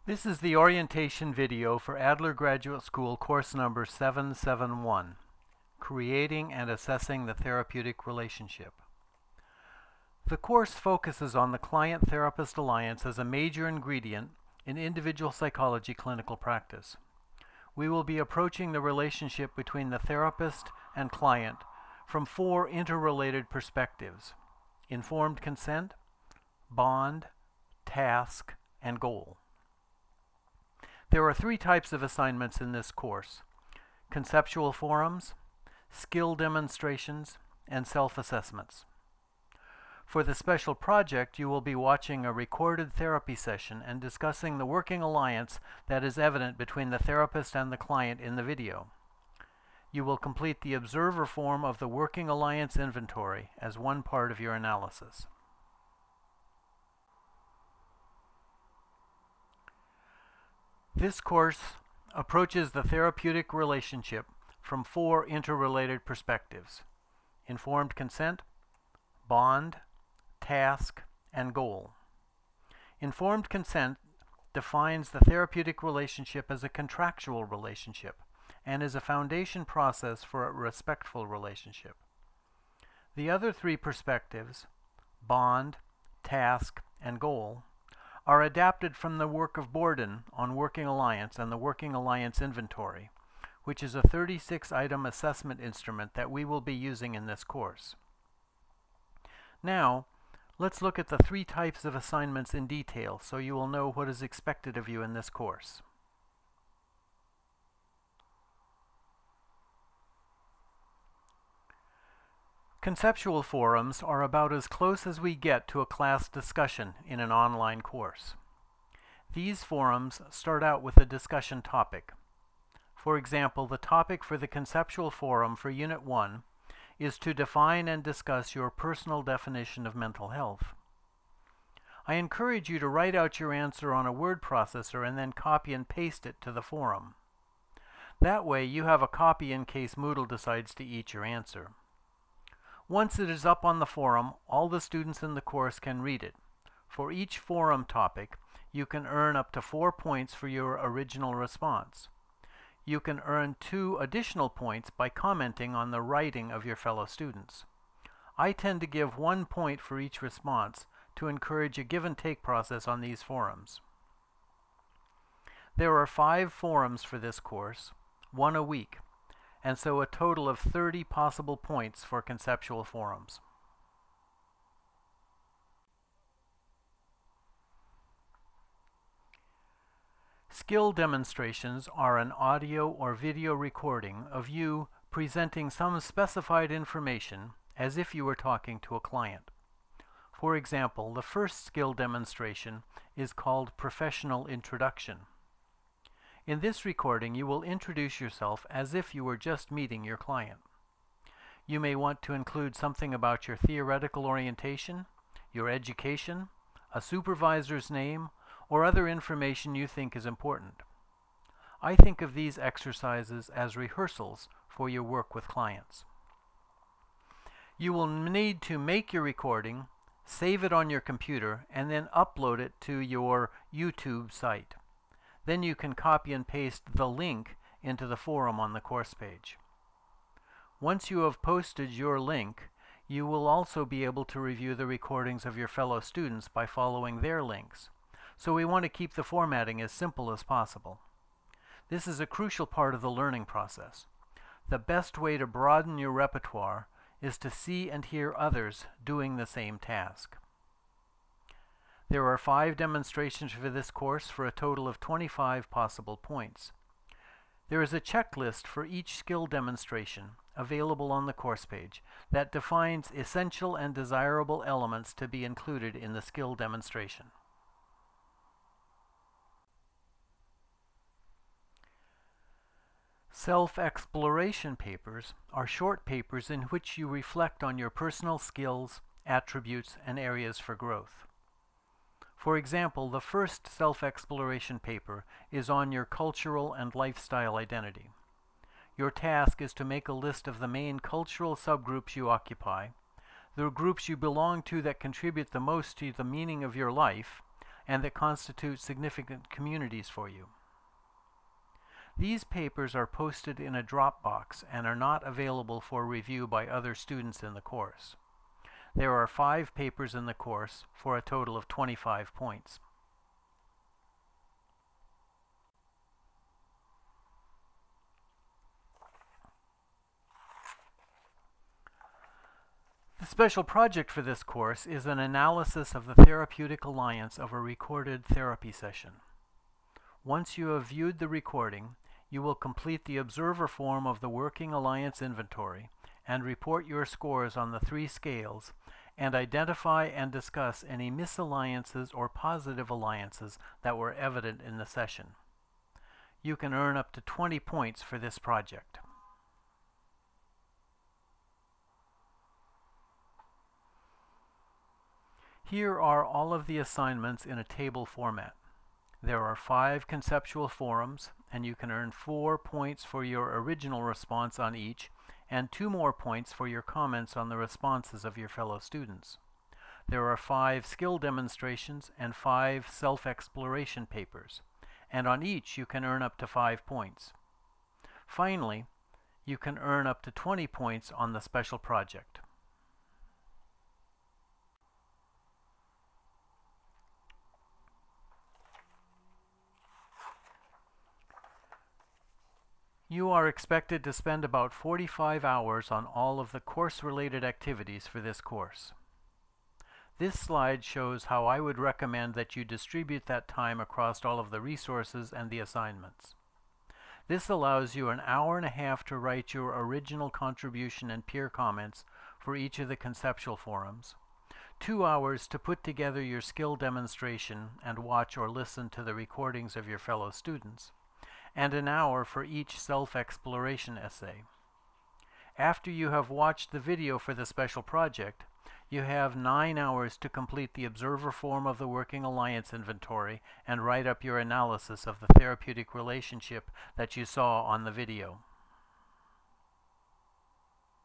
This is the orientation video for Adler Graduate School course number 771, Creating and Assessing the Therapeutic Relationship. The course focuses on the client-therapist alliance as a major ingredient in individual psychology clinical practice. We will be approaching the relationship between the therapist and client from four interrelated perspectives: informed consent, bond, task, and goal. There are three types of assignments in this course: conceptual forums, skill demonstrations, and self-assessments. For the special project, you will be watching a recorded therapy session and discussing the working alliance that is evident between the therapist and the client in the video. You will complete the observer form of the Working Alliance Inventory as one part of your analysis. This course approaches the therapeutic relationship from four interrelated perspectives: informed consent, bond, task, and goal. Informed consent defines the therapeutic relationship as a contractual relationship and is a foundation process for a respectful relationship. The other three perspectives, bond, task, and goal, are adapted from the work of Borden on Working Alliance and the Working Alliance Inventory, which is a 36-item assessment instrument that we will be using in this course. Now, let's look at the three types of assignments in detail so you will know what is expected of you in this course. Conceptual forums are about as close as we get to a class discussion in an online course. These forums start out with a discussion topic. For example, the topic for the conceptual forum for Unit 1 is to define and discuss your personal definition of mental health. I encourage you to write out your answer on a word processor and then copy and paste it to the forum. That way you have a copy in case Moodle decides to eat your answer. Once it is up on the forum, all the students in the course can read it. For each forum topic, you can earn up to 4 points for your original response. You can earn 2 additional points by commenting on the writing of your fellow students. I tend to give 1 point for each response to encourage a give-and-take process on these forums. There are 5 forums for this course, 1 a week, and so a total of 30 possible points for conceptual forums. Skill demonstrations are an audio or video recording of you presenting some specified information as if you were talking to a client. For example, the first skill demonstration is called Professional Introduction. In this recording, you will introduce yourself as if you were just meeting your client. You may want to include something about your theoretical orientation, your education, a supervisor's name, or other information you think is important. I think of these exercises as rehearsals for your work with clients. You will need to make your recording, save it on your computer, and then upload it to your YouTube site. Then you can copy and paste the link into the forum on the course page. Once you have posted your link, you will also be able to review the recordings of your fellow students by following their links. So we want to keep the formatting as simple as possible. This is a crucial part of the learning process. The best way to broaden your repertoire is to see and hear others doing the same task. There are 5 demonstrations for this course for a total of 25 possible points. There is a checklist for each skill demonstration available on the course page that defines essential and desirable elements to be included in the skill demonstration. Self-exploration papers are short papers in which you reflect on your personal skills, attributes, and areas for growth. For example, the first self-exploration paper is on your cultural and lifestyle identity. Your task is to make a list of the main cultural subgroups you occupy, the groups you belong to that contribute the most to the meaning of your life, and that constitute significant communities for you. These papers are posted in a Dropbox and are not available for review by other students in the course. There are 5 papers in the course for a total of 25 points. The special project for this course is an analysis of the therapeutic alliance of a recorded therapy session. Once you have viewed the recording, you will complete the observer form of the Working Alliance Inventory and report your scores on the 3 scales and identify and discuss any misalliances or positive alliances that were evident in the session. You can earn up to 20 points for this project. Here are all of the assignments in a table format. There are 5 conceptual forums, and you can earn 4 points for your original response on each, and 2 more points for your comments on the responses of your fellow students. There are 5 skill demonstrations and 5 self-exploration papers, and on each you can earn up to 5 points. Finally, you can earn up to 20 points on the special project. You are expected to spend about 45 hours on all of the course-related activities for this course. This slide shows how I would recommend that you distribute that time across all of the resources and the assignments. This allows you an hour and a half to write your original contribution and peer comments for each of the conceptual forums, 2 hours to put together your skill demonstration and watch or listen to the recordings of your fellow students, and an hour for each self-exploration essay. After you have watched the video for the special project, you have 9 hours to complete the observer form of the Working Alliance Inventory and write up your analysis of the therapeutic relationship that you saw on the video.